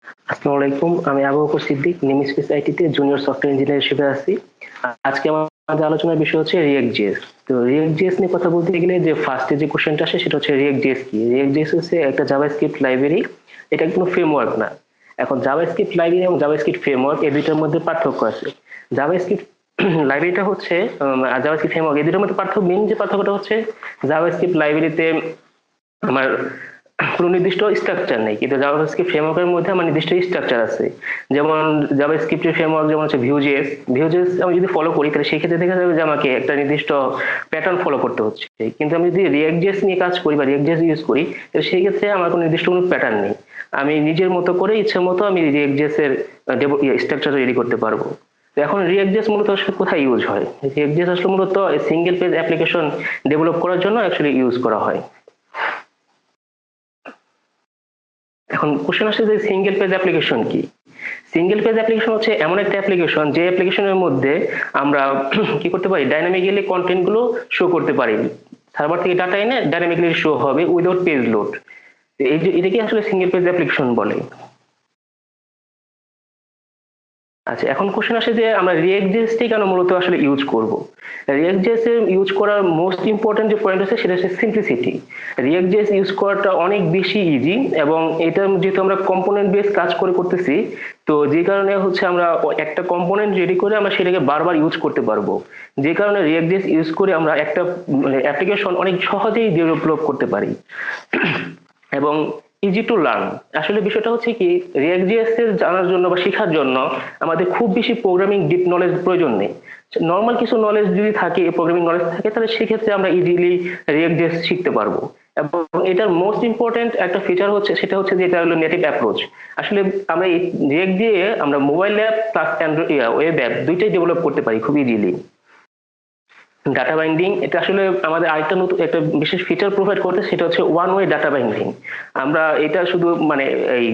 আসসালামু আলাইকুম, আমি আবু বকর সিদ্দিক, নেমস্পেস আইটিতে জুনিয়র সফটওয়্যার ইঞ্জিনিয়ার হিসেবে আছি। আজকে আমাদের আলোচনার বিষয় হচ্ছে রিয়েক্ট জেএস। তো রিয়েক্ট জেএস নিয়ে কথা বলতে গেলে যে ফার্স্টে যে কোশ্চেনটা আসে সেটা হচ্ছে রিয়েক্ট জেএস কি। রিয়েক্ট জেএস হচ্ছে একটা জাভাস্ক্রিপ্ট লাইব্রেরি, এটা কোনো ফ্রেমওয়ার্ক না। এখন জাভাস্ক্রিপ্ট লাইব্রেরি এবং জাভাস্ক্রিপ্ট ফ্রেমওয়ার্ক এই দুইটার মধ্যে পার্থক্য আছে। জাভাস্ক্রিপ্ট লাইব্রেরিটা হচ্ছে আর জাভাস্ক্রিপ্ট ফ্রেমওয়ার্ক এই দুটোর মধ্যে পার্থক্য, মেইন যে পার্থক্যটা হচ্ছে জাভাস্ক্রিপ্ট লাইব্রেরিতে আমার কোনো নির্দিষ্ট স্ট্রাকচার নেই, কিন্তু জাভাস্ক্রিপ্ট ফ্রেমওয়ার্কের মধ্যে আমার নির্দিষ্ট স্ট্রাকচার আছে। যেমন জাভাস্ক্রিপ্টের ফ্রেমওয়ার্ক যেমন হচ্ছে ভিউজেস, ভিউজেস আমি যদি ফলো করি তাহলে সেই ক্ষেত্রে দেখা যাবে যে আমাকে একটা নির্দিষ্ট প্যাটার্ন ফলো করতে হচ্ছে। কিন্তু আমি যদি রিয়েক্ট জেএস নিয়ে কাজ করি বা রিয়েক্ট জেএস ইউজ করি তাহলে সেই ক্ষেত্রে আমার কোনো নির্দিষ্ট কোনো প্যাটার্ন নেই। আমি নিজের মতো করে ইচ্ছে মতো আমি রিয়েক্ট জেএস এর স্ট্রাকচার রেডি করতে পারবো। তো এখন রিয়েক্ট জেএস মূলত আসলে কোথায় ইউজ হয়? রিয়েক্ট জেএস আসলে মূলত সিঙ্গেল পেজ অ্যাপ্লিকেশন ডেভেলপ করার জন্য অ্যাকচুয়ালি ইউজ করা হয়। এখন কোশ্চেন আসছে যে সিঙ্গেল পেজ অ্যাপ্লিকেশন কি। সিঙ্গেল পেজ অ্যাপ্লিকেশন হচ্ছে এমন একটা অ্যাপ্লিকেশন যে অ্যাপ্লিকেশনের মধ্যে আমরা কি করতে পারি, ডাইনামিক্যালি কন্টেন্ট গুলো শো করতে পারি। সার্ভার থেকে ডাটা এনে ডাইনামিক্যালি শো হবে উইদাউট পেজ লোড। এই যে এটাকে আসলে সিঙ্গেল পেজ অ্যাপ্লিকেশন বলে। আচ্ছা, এখন কোশ্চেন আসে যে আমরা রিয়েক্ট জেএসটি কেন মূলত আসলে ইউজ করব। রিয়েক্ট জেএস এর ইউজ করার মোস্ট ইম্পর্টেন্ট যে পয়েন্ট আছে সেটা হচ্ছে সিম্পলিসিটি। রিয়েক্ট জেএস ইউজ করাটা অনেক বেশি ইজি, এবং এটা যেহেতু আমরা কম্পোনেন্ট বেস কাজ করতেছি, তো যে কারণে হচ্ছে আমরা একটা কম্পোনেন্ট রেডি করে আমরা সেটাকে বারবার ইউজ করতে পারবো। যে কারণে রিয়েক্ট জেএস ইউজ করে আমরা একটা অ্যাপ্লিকেশন অনেক সহজেই ডেভেলপ করতে পারি এবং ইজি টু লার্ন। আসলে বিষয়টা হচ্ছে কি, রিয়েক্ট জেএস এর জানার জন্য বা শেখার জন্য আমাদের খুব বেশি প্রোগ্রামিং ডিপ নলেজ প্রয়োজন নেই। নর্মাল কিছু নলেজ যদি থাকে, প্রোগ্রামিং নলেজ থাকে, তাহলে সেক্ষেত্রে আমরা ইজিলি রিয়েক্ট জেএস শিখতে পারবো। এবং এটার মোস্ট ইম্পর্টেন্ট একটা ফিচার হচ্ছে সেটা হচ্ছে যে এটা হলো নেটিভ অ্যাপ্রোচ। আসলে আমরা এই রিয়েক্ট দিয়ে আমরা mobile app plus Android web app দুইটাই ডেভেলপ করতে পারি খুব ইজিলি। ডাটা বাইন্ডিং এটা আসলে আমাদের আরেকটা নতুন একটা বিশেষ ফিচার প্রোভাইড করতে, সেটা হচ্ছে ওয়ান ওয়ে ডাটা বাইন্ডিং। আমরা এটা শুধু মানে এই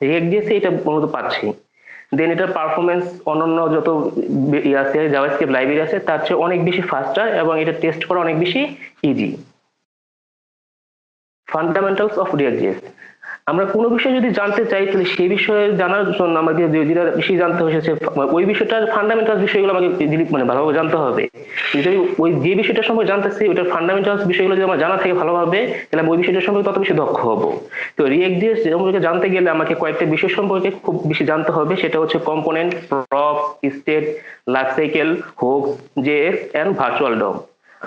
রিয়েক্ট দিয়েছে এটা মূলত পাচ্ছি। দেন এটার পারফরমেন্স অন্যান্য যত আছে জাভাস্ক্রিপ্ট লাইব্রেরি আছে তার চেয়ে অনেক বেশি ফাস্টার, এবং এটা টেস্ট করা অনেক বেশি ইজি। ফান্ডামেন্টালস অফ রিয়েক্ট, আমরা কোনো বিষয় যদি জানতে চাই তাহলে সেই বিষয়ে জানার জন্য আমাকে যেটা বেশি জানতে হয়েছে ওই বিষয়টার ফান্ডামেন্টাল বিষয়গুলো আমাকে মানে ভালোভাবে জানতে হবে। যদি ওই যে বিষয়টা সম্পর্কে জানতেছি ওইটার ফান্ডামেন্টাল বিষয়গুলো যদি আমার জানা থাকে ভালোভাবে, তাহলে আমি ওই বিষয়টা সম্পর্কে তত বেশি দক্ষ হব। তো রিয়েক্ট জেএস সম্পর্কে জানতে গেলে আমাকে কয়েকটা বিষয় সম্পর্কে খুব বেশি জানতে হবে, সেটা হচ্ছে component, prop, state, life cycle, hook, JS and virtual DOM.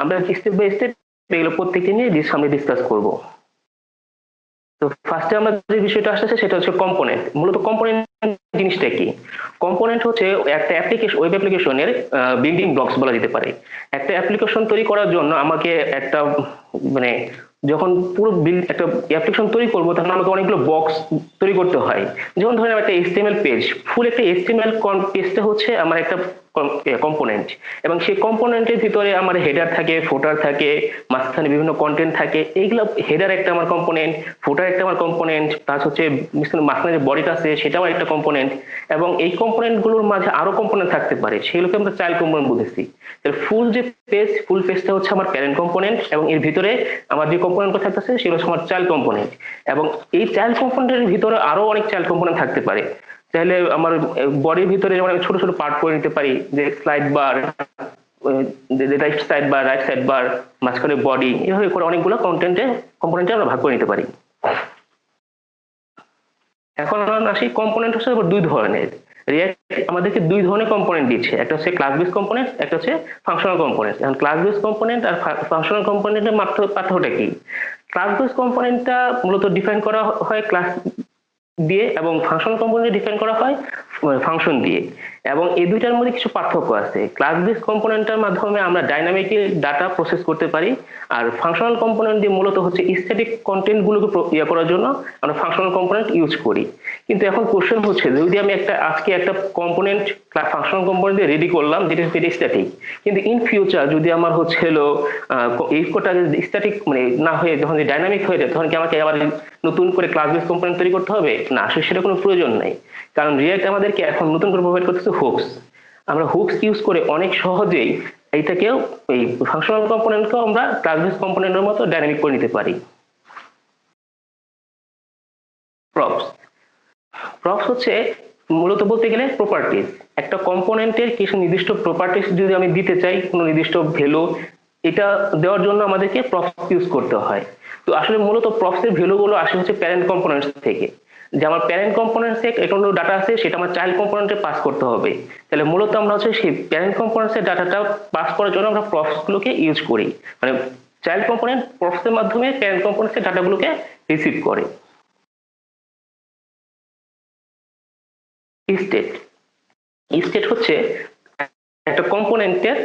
আমরা স্টেপ বাই স্টেপ এগুলো প্রত্যেকটি নিয়ে সামনে ডিসকাস করব। তো ফার্স্টে আমরা যে বিষয়টা আসতেছে সেটা হচ্ছে কম্পোনেন্ট। মূলত কম্পোনেন্ট জিনিসটা কি? কম্পোনেন্ট হচ্ছে একটা অ্যাপ্লিকেশন, ওয়েব অ্যাপ্লিকেশনের বিল্ডিং ব্লকস বলা যেতে পারে। একটা অ্যাপ্লিকেশন তৈরি করার জন্য আমাকে একটা মানে যখন পুরো একটা অ্যাপ্লিকেশন তৈরি করবো তখন আমাকে অনেকগুলো বক্স তৈরি করতে হয়। যেমন ধরেন একটা এইচটিএমএল পেজ, ফুল একটা এইচটিএমএল পেজটা হচ্ছে আমার একটা কম্পোনেন্ট, এবং সেই কম্পোনেন্টের ভিতরে আমার হেডার থাকে, ফুটার থাকে, মাঝখানে বিভিন্ন কন্টেন্ট থাকে। এইগুলো হেডার একটা আমার কম্পোনেন্ট, ফুটার একটা আমার কম্পোনেন্ট, প্লাস হচ্ছে মাঝখানে যে বডিটা আছে সেটাও একটা কম্পোনেন্ট, এবং এই কম্পোনেন্ট গুলোর মাঝে আরো কম্পোনেন্ট থাকতে পারে, সেগুলোকে আমরা চাইল্ড কম্পোনেন্ট বুঝেছি। ফুল যে পেজ, ফুল পেজটা হচ্ছে আমার প্যারেন্ট কম্পোনেন্ট, এবং এর ভিতরে আমার যে কম্পোনেন্ট থাকতেছে সেগুলো হচ্ছে আমার চাইল্ড কম্পোনেন্ট। এবং এই চাইল্ড কম্পোনেন্টের ভিতরে আরো অনেক চাইল্ড কম্পোনেন্ট থাকতে পারে। চাইলে আমার বডির ভিতরে যেমন আমি ছোট ছোট পার্ট করে নিতে পারি, যে স্লাইড বার, right side bar, right side bar, মাঝখানে বডি, এভাবে করে অনেকগুলো কম্পোনেন্টে আমরা ভাগ করে নিতে পারি। এখন আমরা আসি কম্পোনেন্ট হচ্ছে দুই ধরনের। রিয়েক্ট আমাদেরকে দুই ধরনের কম্পোনেন্ট দিচ্ছে, একটা হচ্ছে ক্লাস বেস কম্পোনেন্ট, একটা হচ্ছে ফাংশনাল কম্পোনেন্ট। এখন ক্লাস বেস কম্পোনেন্ট আর ফাংশনাল কম্পোনেন্টের পার্থক্যটা কি? ক্লাস বেস কম্পোনেন্টটা মূলত ডিফাইন করা হয় ক্লাস দিয়ে, এবং ফাংশনাল কম্পোনেন্ট ডিফাইন করা হয় ফাংশন দিয়ে। এবং এই দুইটার মধ্যে কিছু পার্থক্য আছে। ক্লাস বেস কম্পোনেন্টের মাধ্যমে আমরা ডাইনামিক্যালি ডাটা প্রসেস করতে পারি, আর ফাংশনাল কম্পোনেন্ট দিয়ে মূলত হচ্ছে স্ট্যাটিক কন্টেন্ট গুলোকে করার জন্য আমরা ফাংশনাল কম্পোনেন্ট ইউজ করি। কিন্তু এখন কোশ্চেন হচ্ছে, যদি আমি আজকে একটা কম্পোনেন্ট ফাংশনাল কম্পোনেন্ট দিয়ে রেডি করলাম যেটা স্ট্যাটিক, কিন্তু ইন ফিউচার যদি আমার হচ্ছে হলো এই কোডটা স্ট্যাটিক মানে না হয়ে যখন ডাইনামিক হয়ে যায়, তখন কি আমাকে আবার নতুন করে ক্লাস বেস কম্পোনেন্ট তৈরি করতে হবে? না, আসলে সেটা কোনো প্রয়োজন নাই। কারণ রিয়েক্ট আমাদেরকে এখন নতুন করে প্রোভাইড করতেছে হুকস। আমরা হুকস ইউজ করে অনেক সহজেই এইটাকেও, এই ফাংশনাল কম্পোনেন্টকেও আমরা ক্লাস বেস কম্পোনেন্টের মতো ডাইনামিক করে নিতে পারি। প্রপস প্রপস হচ্ছে মূলত বলতে গেলে প্রপার্টিজ। একটা কম্পোনেন্টের কিছু নির্দিষ্ট প্রপার্টিজ যদি আমি দিতে চাই, কোনো নির্দিষ্ট ভ্যালু, এটা দেওয়ার জন্য আমাদেরকে প্রপস ইউজ করতে হয়। তো আসলে মূলত প্রপসের ভ্যালুগুলো আসে হচ্ছে প্যারেন্ট কম্পোনেন্টস থেকে। যে আমার প্যারেন্ট কম্পোনেন্টসে কোনো ডাটা আছে, সেটা আমার চাইল্ড কম্পোনেন্টে পাস করতে হবে। তাহলে মূলত আমরা হচ্ছে সেই প্যারেন্ট কম্পোনেন্টসের ডাটাটা পাস করার জন্য আমরা প্রপসগুলোকে ইউজ করি। মানে চাইল্ড কম্পোনেন্ট প্রপসের মাধ্যমে প্যারেন্ট কম্পোনেন্টসের ডাটাগুলোকে রিসিভ করে। স্টেট, স্টেট হচ্ছে একটা কম্পোনেন্টের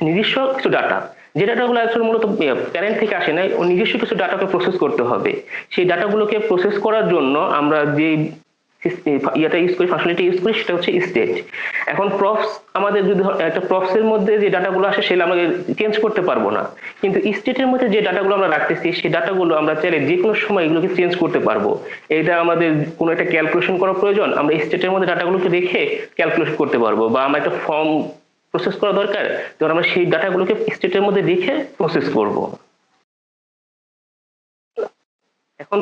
নিজস্ব কিছু ডাটা, যে ডাটাগুলো আসলে মূলত প্যারেন্ট থেকে আসে না, ও নিজস্ব কিছু ডাটাকে প্রসেস করতে হবে। সেই ডাটাগুলোকে প্রসেস করার জন্য আমরা যে ইয়েটা ইউজ করি, ফাংশনালিটি ইউজ করি, সেটা হচ্ছে স্টেট। এখন প্রপস, আমাদের যদি একটা প্রপসের মধ্যে যে ডাটাগুলো আসে সেগুলো আমরা চেঞ্জ করতে পারবো না, কিন্তু স্টেটের মধ্যে যে ডাটাগুলো আমরা রাখতেছি সেই ডাটাগুলো আমরা চাইলে যে কোনো সময় এগুলোকে চেঞ্জ করতে পারবো। এটা আমাদের কোনো একটা ক্যালকুলেশন করা প্রয়োজন, আমরা স্টেটের মধ্যে ডাটাগুলোকে রেখে ক্যালকুলেট করতে পারবো। বা আমরা একটা ফর্ম প্রসেস করা দরকার, তখন আমরা সেই ডাটাগুলোকে স্টেটের মধ্যে রেখে প্রসেস করব। এখন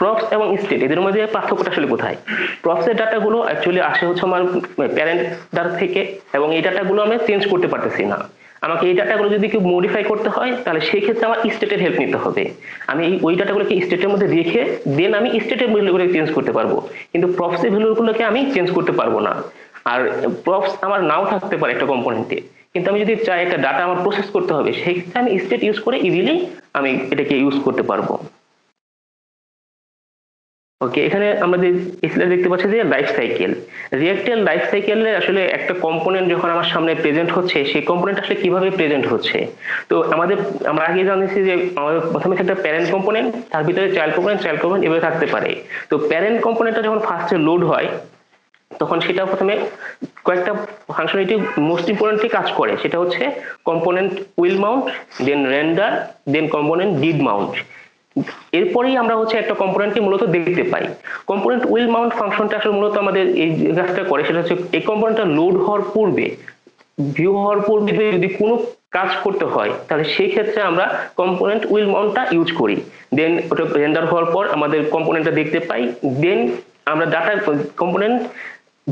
প্রপস এবং স্টেট, এদের মধ্যে পার্থক্যটা আসলে কোথায়? প্রপস এর ডাটাগুলো অ্যাকচুয়ালি আসে হচ্ছে আমার প্যারেন্ট ডাটা থেকে, এবং এই ডাটাগুলো আমি চেঞ্জ করতে পারতেছি না। আমাকে এই ডাটাগুলো যদি কেউ মডিফাই করতে হয়, তাহলে সেই ক্ষেত্রে আমার স্টেটের হেল্প নিতে হবে। আমি ওই ডাটাগুলোকে স্টেটের মধ্যে রেখে দেন আমি স্টেটের ভ্যালুগুলোকে চেঞ্জ করতে পারবো, কিন্তু প্রপস এর ভ্যালুগুলোকে আমি চেঞ্জ করতে পারবো না। আর প্রপস আমার নাও থাকতে পারে একটা কম্পোনেন্টে, কিন্তু আমি যদি চাই একটা ডাটা আমার প্রসেস করতে হবে, সেই ক্ষেত্রে আমি স্টেট ইউজ করে ইজিলি আমি এটাকে ইউজ করতে পারবো। ওকে, এখানে আমরা যে স্লাইড দেখতে পাচ্ছি যে লাইফ সাইকেল, রিয়েক্টের লাইফ সাইকেলে আসলে একটা কম্পোনেন্ট যখন আমার সামনে প্রেজেন্ট হচ্ছে, সেই কম্পোনেন্ট আসলে কিভাবে প্রেজেন্ট হচ্ছে। তো আমরা আগে জানিয়েছি যে আমাদের প্রথমে একটা প্যারেন্ট কম্পোনেন্ট, তার ভিতরে চাইল্ড কম্পোনেন্ট এভাবে থাকতে পারে। তো প্যারেন্ট কম্পোনেন্টটা যখন ফার্স্টে লোড হয়, তখন সেটা প্রথমে কয়েকটা ফাংশনালিটি মোস্ট ইম্পর্টেন্টলি কাজ করে। সেটা হচ্ছে component will mount, then render, then component did mount. এরপরেই আমরা হচ্ছে একটা কম্পোনেন্টকে মূলত দেখতে পাই। কম্পোনেন্ট উইল মাউন্ট ফাংশনটা আসলে মূলত আমাদের এই কাজটা করে, সেটা হচ্ছে এই কম্পোনেন্টটা লোড হওয়ার পূর্বে, ভিউ হওয়ার পূর্বে যদি কোনো কাজ করতে হয়, তাহলে সেই ক্ষেত্রে আমরা কম্পোনেন্ট উইল মাউন্টটা ইউজ করি। দেন ওটা রেন্ডার হওয়ার পর আমাদের কম্পোনেন্টটা দেখতে পাই। দেন আমরা ডাটা কম্পোনেন্ট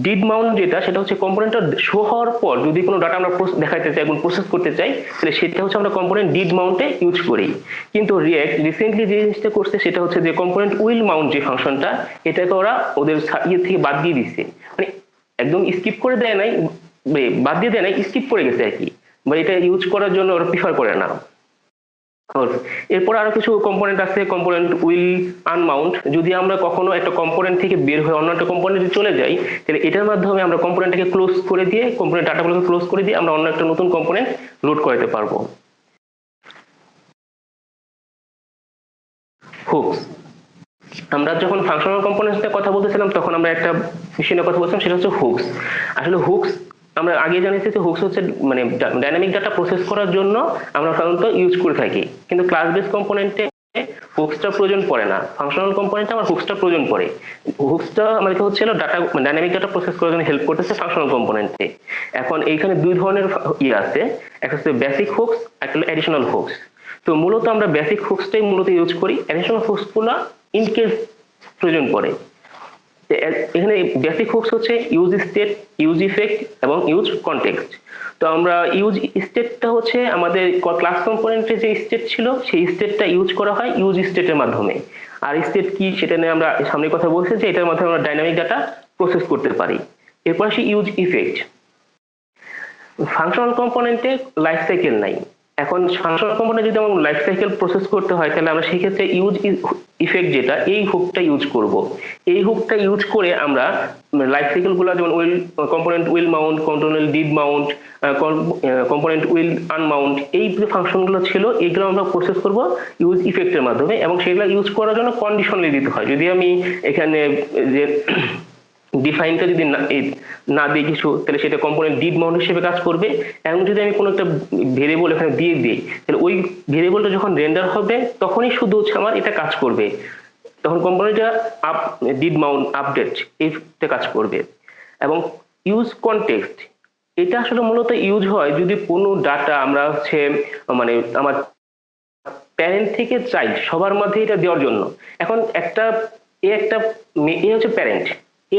ডিড মাউন্ট যেটা, সেটা হচ্ছে কম্পোনেন্টটা শো হওয়ার পর যদি কোনো ডাটা আমরা দেখাতে চাই, কোনো প্রসেস করতে চাই, তাহলে সেটা হচ্ছে আমরা কম্পোনেন্ট ডিড মাউন্টে ইউজ করি। কিন্তু রিয়েক্ট রিসেন্টলি যে জিনিসটা করছে, সেটা হচ্ছে যে কম্পোনেন্ট উইল মাউন্ট যে ফাংশনটা, এটাকে ওরা ওদের ইয়ে থেকে বাদ দিয়ে দিচ্ছে। মানে একদম স্কিপ করে দেয় নাই, বাদ দিয়ে দেয় নাই, স্কিপ করে গেছে আর কি। বা এটা ইউজ করার জন্য ওরা প্রিফার করে না। এরপর আরো কিছু কম্পোনেন্ট আছে, কম্পোনেন্ট উইল আনমাউন্ট। যদি আমরা কখনো একটা কম্পোনেন্ট থেকে বের হয়ে অন্য একটা কম্পোনেন্টে চলে যাই, তাহলে এটার মাধ্যমে আমরা কম্পোনেন্টটাকে ক্লোজ করে দিয়ে, কম্পোনেন্ট ডাটাগুলোকে ক্লোজ করে দিয়ে আমরা অন্য একটা নতুন কম্পোনেন্ট লোড করাতে পারবো। হুকস, আমরা যখন ফাংশনাল কম্পোনেন্টস নিয়ে কথা বলতেছিলাম, তখন আমরা একটা বিষয় নিয়ে কথা বলছিলাম, সেটা হচ্ছে হুকস। আসলে হুকস আমরা আগে জানিয়েছি যে হুকস হচ্ছে মানে ডাইনামিক ডাটা প্রসেস করার জন্য আমরা সাধারণত ইউজ করে থাকি, কিন্তু ক্লাস বেস কম্পোনেন্টে হুকসটা প্রয়োজন পড়ে না। ফাংশনাল কম্পোনেন্টে আমার হুকসটা প্রয়োজন পড়ে। হুকসটা আমাদেরকে হচ্ছে ডাটা ডাইনামিক ডাটা প্রসেস করার জন্য হেল্প করতেছে ফাংশনাল কম্পোনেন্টে। এখন এইখানে দুই ধরনের ইয়ে আছে, একটা হচ্ছে বেসিক হুকস, একটা হলো অ্যাডিশনাল হুকস। তো মূলত আমরা বেসিক হুকসটাই মূলত ইউজ করি, অ্যাডিশনাল হুকস গুলো ইন কেস প্রয়োজন পড়ে। এখানে বেসিক হুকস হচ্ছে ইউজ স্টেট, ইউজ ইফেক্ট এবং ইউজ কনটেক্সট। তো আমরা ইউজ স্টেটটা হচ্ছে আমাদের ক্লাস কম্পোনেন্টে যে স্টেট ছিল, সেই স্টেটটা ইউজ করা হয় ইউজ স্টেটের মাধ্যমে। আর স্টেট কি সেটা নিয়ে আমরা সামনে কথা বলছি, যে এটার মাধ্যমে আমরা ডাইনামিক ডাটা প্রসেস করতে পারি। এরপর আসি ইউজ ইফেক্ট। ফাংশনাল কম্পোনেন্টে লাইফ সাইকেল নাই। এখন ফাংশনাল কম্পোনেন্ট যদি আমার লাইফ সাইকেল প্রসেস করতে হয়, তাহলে আমরা সেই ক্ষেত্রে ইউজ ইফেক্ট যেটা, এই হুকটা ইউজ করব। এই হুকটা ইউজ করে আমরা লাইফ সাইকেল গুলো, যেমন will component will mount, control did mount, component will unmount, এই যে ফাংশন গুলো ছিল, এইগুলো আমরা প্রসেস করব ইউজ ইফেক্টের মাধ্যমে। এবং সেগুলো ইউজ করার জন্য কন্ডিশন দিতে হয়। যদি আমি এখানে যে ডিফাইনটা যদি না দিই কিছু, তাহলে সেটা কম্পোনেন্ট ডিড মাউন্ট হিসেবে কাজ করবে। এবং যদি আমি কোনো একটা ভেরিয়েবল এখানে দিয়ে দিই, তাহলে ওই ভেরিয়েবলটা যখন রেন্ডার হবে, তখনই শুধু হচ্ছে আমার এটা কাজ করবে। তখন কম্পোনেন্টটা ডিড মাউন্ট আপডেট এইটা কাজ করবে। এবং ইউজ কনটেক্সট, এটা আসলে মূলত ইউজ হয় যদি কোনো ডাটা আমরা হচ্ছে মানে আমার প্যারেন্ট থেকে চাইল্ড সবার মধ্যে এটা দেওয়ার জন্য। এখন একটা একটা এ হচ্ছে প্যারেন্ট,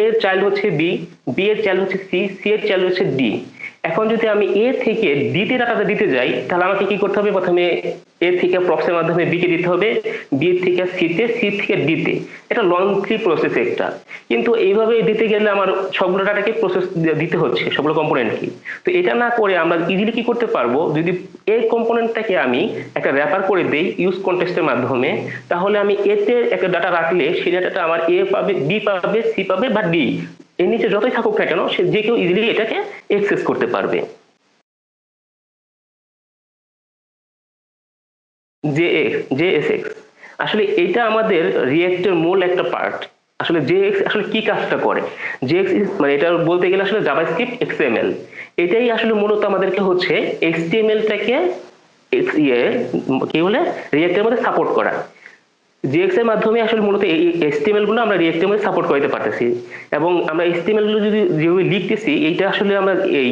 এর চাইল্ড হচ্ছে বি, বি এর চাইল্ড হচ্ছে সি, সি এর চাইল্ড হচ্ছে ডি। এখন যদি আমি এ থেকে ডি তে ডাটাটা দিতে যাই, তাহলে আমাকে কি করতে হবে? প্রথমে এ থেকে প্রক্সের মাধ্যমে বি কে দিতে হবে, বি থেকে সি তে, সি থেকে ডি তে। এটা লংলি প্রসেস একটা, কিন্তু এইভাবে দিতে গেলে আমার সবগুলো ডাটাকে প্রসেস দিতে হচ্ছে, সবগুলো কম্পোনেন্টকে। তো এটা না করে আমরা ইজিলি কি করতে পারবো, যদি এই কম্পোনেন্টটাকে আমি একটা র্যাপার করে দেই ইউজ কন্টেক্সটের মাধ্যমে, তাহলে আমি এতে একটা ডাটা রাখলে সেই ডাটাটা আমার এ পাবে, বি পাবে, সি পাবে বা ডি, এর নিচে যতই থাকুক না কেন সে যে কেউ ইজিলি এটাকে অ্যাক্সেস করতে পারবে। জেএসএক্স আসলে এটা আমাদের রিয়েক্টের মূল একটা পার্ট। আসলে জেএক্স আসলে কি কাজটা করে? জেএক্স মানে এটা বলতে গেলে আসলে জাভাস্ক্রিপ্ট এক্সএমএল, এটাই আসলে মূলত আমাদেরকে হচ্ছে এইচটিএমএলটাকে ইয়ে কি বলে রিয়েক্টের মধ্যে সাপোর্ট করা। জেএক্স এর মাধ্যমে আসলে মূলত এই এইচটিএমএল গুলো আমরা রিয়েক্টের মধ্যে সাপোর্ট করতে পারতেছি, এবং আমরা এইচটিএমএল গুলো যদি যেভাবে লিখতেছি, এইটা আসলে আমরা এই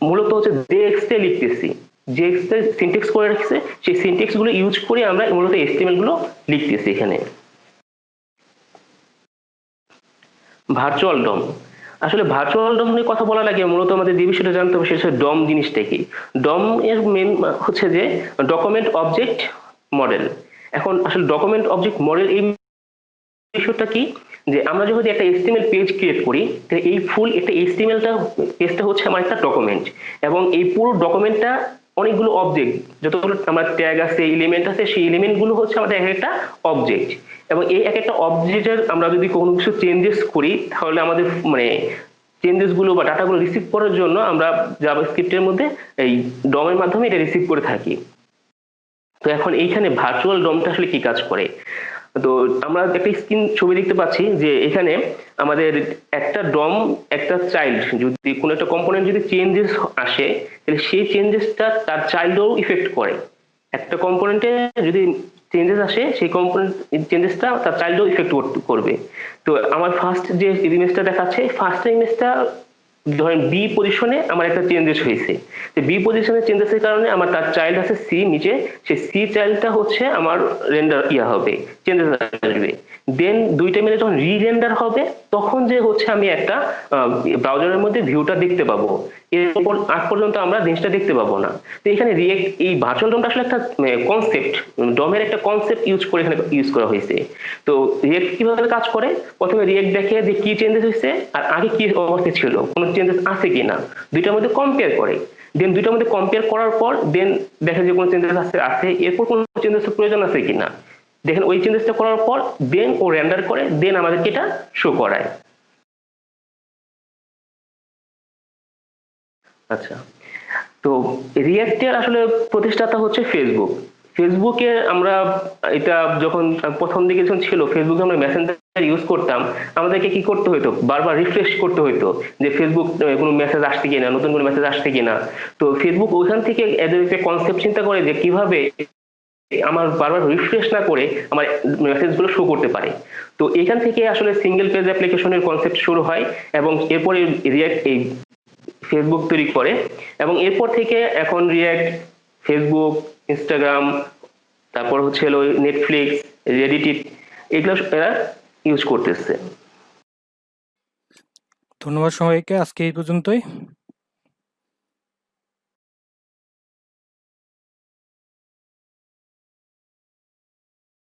মূলত হচ্ছে জেএক্স এ লিখতেছি, জেএক্স এর সিনট্যাক্স করে রাখছে, সেই সিনট্যাক্স গুলো ইউজ করে আমরা মূলত এইচটিএমএল গুলো লিখতেছি এখানে। ভার্চুয়াল ডম, আসলে ভার্চুয়াল ডম নিয়ে কথা বলার আগে মূলত আমাদের যে বিষয়টা জানতে হবে সেটা হচ্ছে ডম জিনিসটা কি। ডম এর মেন হচ্ছে যে ডকুমেন্ট অবজেক্ট মডেল। এখন আসলে ডকুমেন্ট অবজেক্ট মডেল এই বিষয়টা কি, যে আমরা যখন একটা এইচটিএমএল পেজ ক্রিয়েট করি, তাহলে এই ফুল একটা এইচটিএমএলটা পেজটা হচ্ছে আমার একটা ডকুমেন্ট, এবং এই পুরো ডকুমেন্টটা অনেকগুলো অবজেক্ট, যতগুলো আমার ট্যাগ আছে, এলিমেন্ট আছে, সেই এলিমেন্ট গুলো হচ্ছে আমাদের এক একটা অবজেক্ট। এবং এই এক একটা অবজেক্টের আমরা যদি কোনো কিছু চেঞ্জেস করি, তাহলে আমাদের মানে চেঞ্জেস গুলো বা ডাটাগুলো রিসিভ করার জন্য আমরা জাভাস্ক্রিপ্টের মধ্যে এই ডমের মাধ্যমে এটা রিসিভ করে থাকি। তো এখন এইখানে ভার্চুয়াল ডমটা আসলে কি কাজ করে? তো আমরা একটা স্ক্রিন ছবি দেখতে পাচ্ছি যে এখানে আমাদের একটা ডম, একটা চাইল্ড, যদি কোনো একটা কম্পোনেন্ট যদি চেঞ্জেস আসে, তাহলে সেই চেঞ্জেসটা তার চাইল্ডও ইফেক্ট করে। একটা কম্পোনেন্টে যদি চেঞ্জেস আসে, সেই কম্পোনেন্ট চেঞ্জেসটা তার চাইল্ডও ইফেক্ট করবে। তো আমার ফার্স্ট যে ইমেজটা দেখাচ্ছে, ফার্স্ট ইমেজটা ধরেন বি পজিশনে আমার একটা চেঞ্জেস হয়েছে, বি পজিশনে চেঞ্জেসের কারণে আমার তার চাইল্ড আছে সি নিচে, সেই সি চাইল্ডটা হচ্ছে আমার রেন্ডার ইয়া হবে, চেঞ্জেস আসবে। দেন দুইটা মিলে যখন রি রেন্ডার হবে, তখন যে হচ্ছে আমি একটা ব্রাউজারের মধ্যে ভিউটা দেখতে পাবো, এরপর আগ পর্যন্ত আমরা জিনিসটা দেখতে পাবো না। তো এখানে রিয়েক্ট এই ভার্চুয়াল ডমটা আসলে একটা কনসেপ্ট, ডমের একটা কনসেপ্ট ইউজ করে এখানে ইউজ করা হয়েছে। তো রিয়েক্ট কিভাবে কাজ করে, প্রথমে রিয়েক্ট দেখে যে কি চেঞ্জেস হয়েছে আর আগে কি অবস্থা ছিল, কোনো চেঞ্জেস আছে কিনা, দুইটার মধ্যে কম্পেয়ার করে। দেন দুইটার মধ্যে কম্পেয়ার করার পর দেন দেখে যে কোনো চেঞ্জেস আছে আছে, এরপর কোনো চেঞ্জেস প্রয়োজন আছে কিনা, দেখেন ওই চেঞ্জেসটা করার পর দেন ও রেন্ডার করে, দেন আমাদেরকে এটা শো করায়। আচ্ছা, তো রিয়েক্টের আসলে প্রতিষ্ঠাতা হচ্ছে ফেসবুক। ফেসবুকে আমরা এটা যখন প্রথম দিকে যখন ছিল, ফেসবুকে আমরা মেসেঞ্জার ইউজ করতাম, আমাদেরকে কি করতে হতো, বারবার রিফ্রেশ করতে হতো যে ফেসবুক কোনো মেসেজ আসছে কিনা, নতুন কোনো মেসেজ আসছে কিনা। তো ফেসবুক ওইখান থেকে এদের একটা কনসেপ্ট চিন্তা করে যে কিভাবে আমার বারবার রিফ্রেশ না করে আমার মেসেজগুলো শো করতে পারে। তো এখান থেকে আসলে সিঙ্গেল পেজ অ্যাপ্লিকেশনের কনসেপ্ট শুরু হয়, এবং এরপরে রিয়াক্ট এই ফেসবুক তৈরি করে, এবং এরপর থেকে এখন রিয়াক্ট, ফেসবুক, ইনস্টাগ্রাম, তারপর হচ্ছে হলো নেটফ্লিক্স, রেডিট, এগুলো এরা ইউজ করতেছে। ধন্যবাদ সবাইকে, আজকে এই পর্যন্তই।